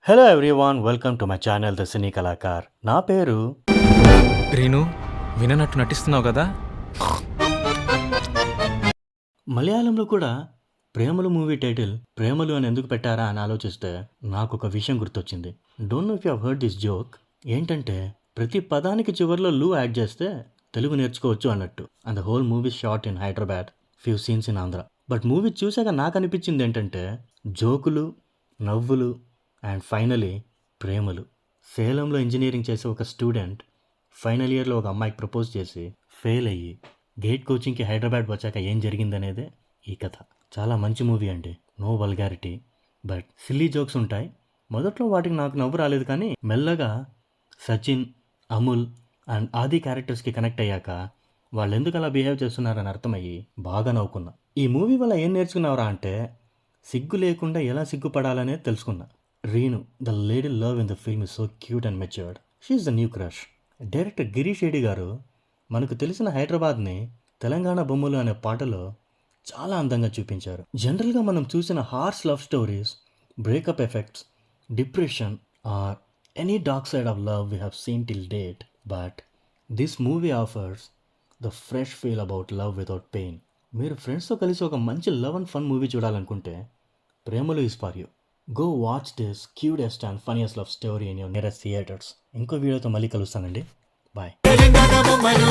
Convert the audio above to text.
Hello everyone, welcome to my channel the cine Kalakar. నా పేరు రీను, విననట్టు నటిస్తున్నావు కదా. మలయాళంలో కూడా ప్రేమలు మూవీ టైటిల్ ప్రేమలు అని ఎందుకు పెట్టారా అని ఆలోచిస్తే నాకు ఒక విషయం గుర్తొచ్చింది. Don't know if you have heard this joke. ఏంటంటే ప్రతి పదానికి చివరిలో లూ యాడ్ చేస్తే తెలుగు నేర్చుకోవచ్చు అన్నట్టు. And the whole movie shot in Hyderabad, few scenes in Andhra. But movie చూసాక నాకు అనిపించింది ఏంటంటే జోకులు, నవ్వులు అండ్ ఫైనలీ ప్రేమలు. సేలంలో ఇంజనీరింగ్ చేసే ఒక స్టూడెంట్ ఫైనల్ ఇయర్లో ఒక అమ్మాయికి ప్రపోజ్ చేసి ఫెయిల్ అయ్యి గేట్ కోచింగ్కి హైదరాబాద్ వచ్చాక ఏం జరిగిందనేదే ఈ కథ. చాలా మంచి మూవీ అండి. No vulgarity, but silly jokes ఉంటాయి. మొదట్లో వాటికి నాకు నవ్వు రాలేదు, కానీ మెల్లగా సచిన్, అముల్ అండ్ ఆది క్యారెక్టర్స్కి కనెక్ట్ అయ్యాక వాళ్ళు ఎందుకు అలా బిహేవ్ చేస్తున్నారని అర్థమయ్యి బాగా నవ్వుకున్నా. ఈ మూవీ వల్ల ఏం నేర్చుకున్నావురా అంటే సిగ్గు లేకుండా ఎలా సిగ్గుపడాలనేది తెలుసుకున్నా. Reenu, the lady love in the film is so cute and matured. She's the new crush. Director Girish Reddy గారు మనకు తెలిసిన హైదరాబాద్ని తెలంగాణ బొమ్మలు అనే పాటలో చాలా అందంగా చూపించారు. జనరల్గా మనం చూసిన harsh love stories, breakup effects, depression or any dark side of love we have seen till date. But this movie offers the fresh feel about love without pain. మీరు ఫ్రెండ్స్తో కలిసి ఒక మంచి లవ్ అండ్ ఫన్ మూవీ చూడాలనుకుంటే ప్రేమలు is for you. Go watch this cutest and funniest love story in your nearest theaters. ఇంకో వీడియోతో మళ్ళీ కలుస్తానండి. బాయ్. తెలంగాణ బొమ్మలు